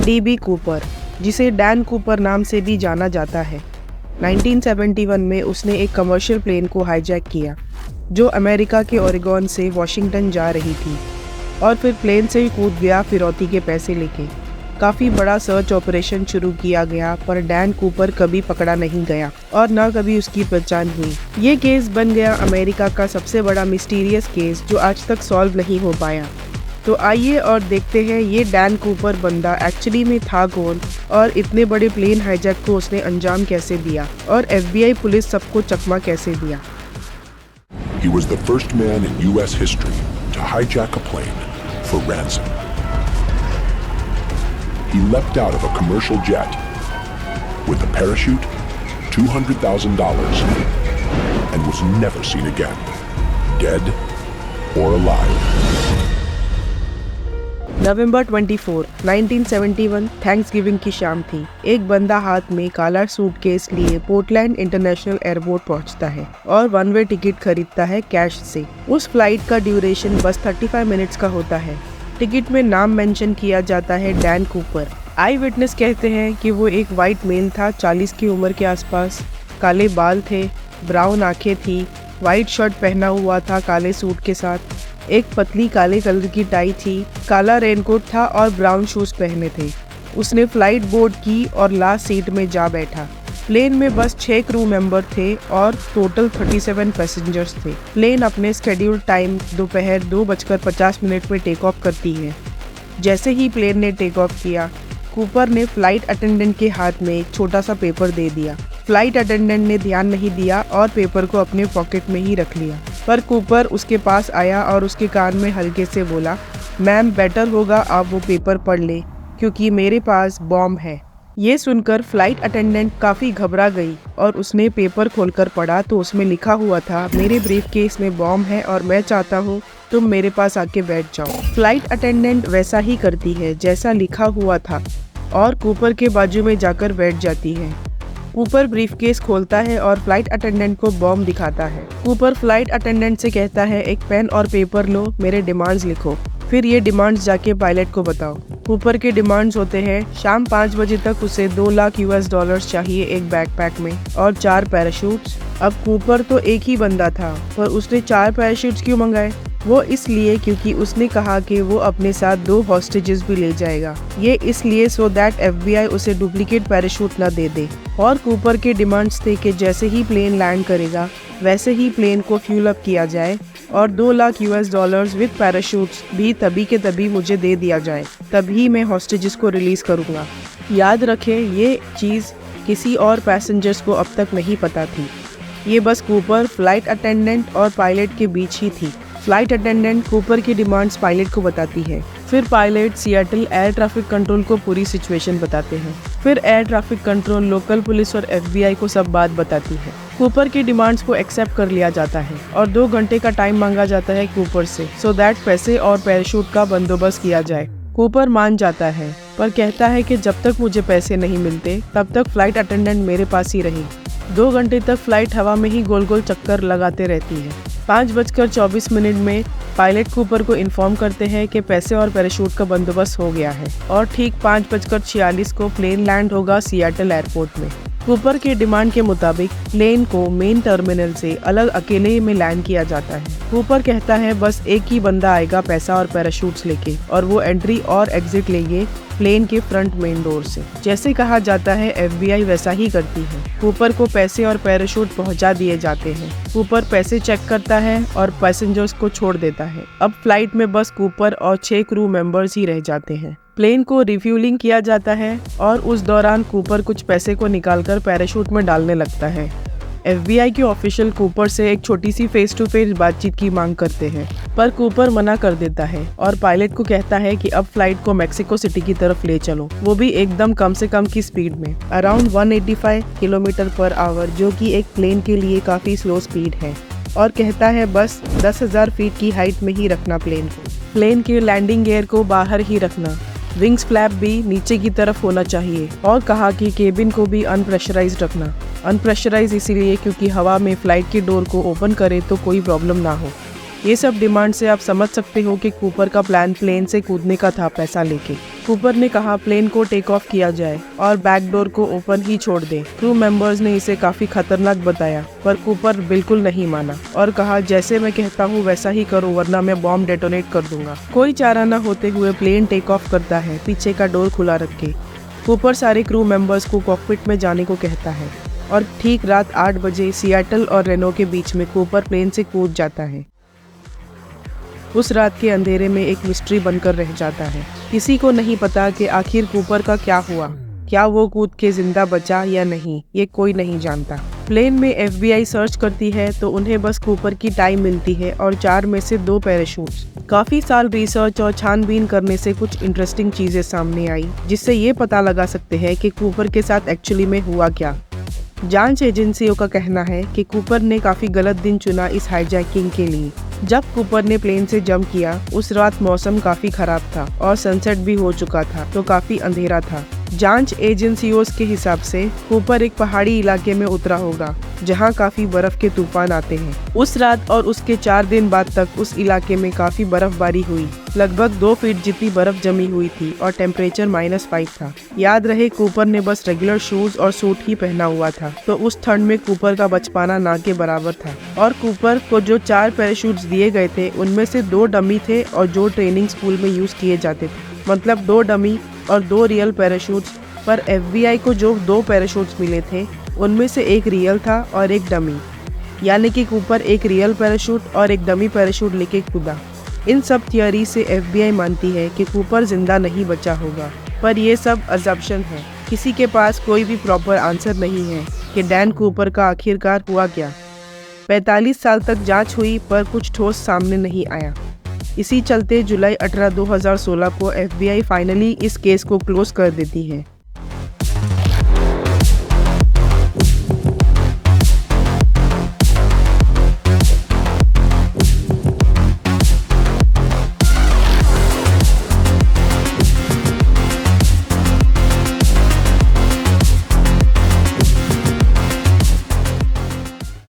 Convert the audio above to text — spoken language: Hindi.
DB कूपर, जिसे डैन कूपर नाम से भी जाना जाता है, 1971 में उसने एक कमर्शियल प्लेन को हाईजैक किया जो अमेरिका के ओरेगन से वाशिंगटन जा रही थी और फिर प्लेन से ही कूद गया फिरौती के पैसे लेके। काफ़ी बड़ा सर्च ऑपरेशन शुरू किया गया पर डैन कूपर कभी पकड़ा नहीं गया और न कभी उसकी पहचान हुई। ये केस बन गया अमेरिका का सबसे बड़ा मिस्टीरियस केस जो आज तक सॉल्व नहीं हो पाया। तो आइए और देखते हैं ये डैन कूपर बंदा एक्चुअली में था कौन और इतने बड़े प्लेन हाईजैक को उसने अंजाम कैसे दिया और FBI पुलिस सबको चकमा कैसे दिया। He was the first man in US history to hijack a plane for ransom. He leapt out of a commercial jet with a parachute, $200,000, and was never seen again, dead or alive. November 24, 1971 Thanksgiving की शाम थी। एक बंदा हाथ में काला सूटकेस लिए पोर्टलैंड इंटरनेशनल एयरपोर्ट पहुंचता है और वन वे टिकट खरीदता है कैश से। उस फ्लाइट का ड्यूरेशन बस 35 मिनट्स का होता है। टिकट में नाम मेंशन किया जाता है डैन कूपर। आई विटनेस कहते हैं कि वो एक वाइट मेल था, 40 की उम्र के आसपास, काले बाल थे, ब्राउन आंखें थी, वाइट शर्ट पहना हुआ था काले सूट के साथ, एक पतली काले कलर की टाई थी, काला रेनकोट था और ब्राउन शूज पहने थे। उसने फ्लाइट बोर्ड की और लास्ट सीट में जा बैठा। प्लेन में बस 6 क्रू मेंबर थे और टोटल 37 पैसेंजर्स थे। प्लेन अपने स्केड्यूल्ड टाइम दोपहर 2:50 में टेक ऑफ करती है। जैसे ही प्लेन ने टेक ऑफ किया, कूपर ने फ्लाइट अटेंडेंट के हाथ में एक छोटा सा पेपर दे दिया। फ्लाइट अटेंडेंट ने ध्यान नहीं दिया और पेपर को अपने पॉकेट में ही रख लिया। पर कूपर उसके पास आया और उसके कान में हल्के से बोला, मैम बेटर होगा आप वो पेपर पढ़ ले क्योंकि मेरे पास बॉम्ब है। ये सुनकर फ्लाइट अटेंडेंट काफ़ी घबरा गई और उसने पेपर खोलकर पढ़ा तो उसमें लिखा हुआ था, मेरे ब्रीफ केस में बॉम्ब है और मैं चाहता हूँ तुम मेरे पास आके बैठ जाओ। फ्लाइट अटेंडेंट वैसा ही करती है जैसा लिखा हुआ था और कूपर के बाजू में जाकर बैठ जाती है। कूपर ब्रीफकेस खोलता है और फ्लाइट अटेंडेंट को बॉम्ब दिखाता है। कूपर फ्लाइट अटेंडेंट से कहता है, एक पेन और पेपर लो, मेरे डिमांड्स लिखो, फिर ये डिमांड्स जाके पायलट को बताओ। कूपर के डिमांड्स होते हैं, शाम 5 बजे तक उसे $2 लाख चाहिए एक बैकपैक में और 4 पैराशूट्स। अब कूपर तो एक ही बंदा था पर उसने 4 पैराशूट्स क्यों मंगाए? वो इसलिए क्योंकि उसने कहा कि वो अपने साथ 2 हॉस्टेजेस भी ले जाएगा। ये इसलिए सो दैट FBI उसे डुप्लीकेट पैराशूट न दे दे। और कूपर के डिमांड्स थे कि जैसे ही प्लेन लैंड करेगा वैसे ही प्लेन को फ्यूल अप किया जाए और $2 लाख विद पैराशूट्स भी तभी के तभी मुझे दे दिया जाए, तभी मैं हॉस्टेजेस को रिलीज करूँगा। याद रखें, ये चीज़ किसी और पैसेंजर्स को अब तक नहीं पता थी। ये बस कूपर, फ्लाइट अटेंडेंट और पायलट के बीच ही थी। फ्लाइट अटेंडेंट कूपर की डिमांड्स पायलट को बताती है। फिर pilot Seattle air traffic control को पूरी सिचुएशन बताते हैं। फिर air traffic control, local police और FBI को सब बात बताती है। कूपर की डिमांड्स को एक्सेप्ट कर लिया जाता है और 2 घंटे का टाइम मांगा जाता है कूपर से सो दैट पैसे और पैराशूट का बंदोबस्त किया जाए। कूपर मान जाता है पर कहता है कि जब तक मुझे पैसे नहीं मिलते तब तक फ्लाइट अटेंडेंट मेरे पास ही रही। 2 घंटे तक फ्लाइट हवा में ही गोल गोल चक्कर लगाते रहती है। 5:24 में पायलट कूपर को इन्फॉर्म करते हैं कि पैसे और पैराशूट का बंदोबस्त हो गया है और ठीक 5:46 को प्लेन लैंड होगा सिएटल एयरपोर्ट में। कूपर के डिमांड के मुताबिक प्लेन को मेन टर्मिनल से अलग अकेले में लैंड किया जाता है। कूपर कहता है बस एक ही बंदा आएगा पैसा और पैराशूट्स लेके और वो एंट्री और एग्जिट लेंगे प्लेन के फ्रंट मेन डोर से। जैसे कहा जाता है FBI वैसा ही करती है। कूपर को पैसे और पैराशूट पहुंचा दिए जाते हैं। कूपर पैसे चेक करता है और पैसेंजर्स को छोड़ देता है। अब फ्लाइट में बस कूपर और 6 क्रू मेंबर्स ही रह जाते हैं। प्लेन को रिफ्यूलिंग किया जाता है और उस दौरान कूपर कुछ पैसे को निकालकर पैराशूट में डालने लगता है। FBI के ऑफिशियल कूपर से एक छोटी सी फेस टू फेस बातचीत की मांग करते हैं पर कूपर मना कर देता है और पायलट को कहता है कि अब फ्लाइट को मेक्सिको सिटी की तरफ ले चलो, वो भी एकदम कम से कम की स्पीड में, अराउंड 185 किलोमीटर पर आवर, जो कि एक प्लेन के लिए काफ़ी स्लो स्पीड है। और कहता है बस 10,000 फीट की हाइट में ही रखना प्लेन को। प्लेन के लैंडिंग गियर को बाहर ही रखना, विंग्स फ्लैप भी नीचे की तरफ होना चाहिए और कहा कि केबिन को भी अनप्रेशराइज्ड रखना। अनप्रेशराइज इसीलिए क्योंकि हवा में फ्लाइट की डोर को ओपन करे तो कोई प्रॉब्लम ना हो। ये सब डिमांड से आप समझ सकते हो कि कूपर का प्लान प्लेन से कूदने का था पैसा लेके। कूपर ने कहा प्लेन को टेक ऑफ किया जाए और बैक डोर को ओपन ही छोड़ दे। क्रू मेंबर्स ने इसे काफी खतरनाक बताया, पर कूपर बिल्कुल नहीं माना और कहा जैसे मैं कहता हूँ वैसा ही करो वरना मैं बॉम्ब डेटोनेट कर दूंगा। कोई चारा न होते हुए प्लेन टेक ऑफ करता है पीछे का डोर खुला रख के। कूपर सारे क्रू मेंबर्स को कॉकपिट में जाने को कहता है और ठीक रात 8 बजे सियाटल और रेनो के बीच में कूपर प्लेन से कूद जाता है। उस रात के अंधेरे में एक मिस्ट्री बनकर रह जाता है। किसी को नहीं पता कि आखिर कूपर का क्या हुआ, क्या वो कूद के जिंदा बचा या नहीं, ये कोई नहीं जानता। प्लेन में FBI सर्च करती है तो उन्हें बस कूपर की टाई मिलती है और 4 में से 2 पैराशूट्स। काफी साल रिसर्च और छानबीन करने से कुछ इंटरेस्टिंग चीजें सामने आई जिससे ये पता लगा सकते हैं कि कूपर के साथ एक्चुअली में हुआ क्या। जांच एजेंसियों का कहना है कि कूपर ने काफी गलत दिन चुना इस हाईजैकिंग के लिए। जब कूपर ने प्लेन से जंप किया उस रात मौसम काफी खराब था और सनसेट भी हो चुका था तो काफी अंधेरा था। जांच एजेंसियों के हिसाब से कूपर एक पहाड़ी इलाके में उतरा होगा जहां काफी बर्फ के तूफान आते हैं। उस रात और उसके 4 दिन बाद तक उस इलाके में काफी बर्फबारी हुई। लगभग 2 फीट जितनी बर्फ जमी हुई थी और टेम्परेचर -5 था। याद रहे कूपर ने बस रेगुलर शूज और सूट ही पहना हुआ था तो उस ठंड में कूपर का बच पाना ना के बराबर था। और कूपर को जो 4 पैराशूट्स दिए गए थे उनमें से 2 डमी थे और जो ट्रेनिंग स्कूल में यूज किए जाते थे, मतलब 2 डमी और 2 रियल पैराशूट्स। पर FBI को जो 2 पैराशूट्स मिले थे उनमें से एक रियल था और एक डमी, यानी कि कूपर एक रियल पैराशूट और एक डमी पैराशूट लेके कूदा। इन सब थियरी से FBI मानती है कि कूपर जिंदा नहीं बचा होगा, पर ये सब अजम्पशन है। किसी के पास कोई भी प्रॉपर आंसर नहीं है कि डैन कूपर का आखिरकार हुआ क्या। 45 साल तक जांच हुई पर कुछ ठोस सामने नहीं आया। इसी चलते जुलाई 18, 2016 को FBI फाइनली इस केस को क्लोज कर देती है।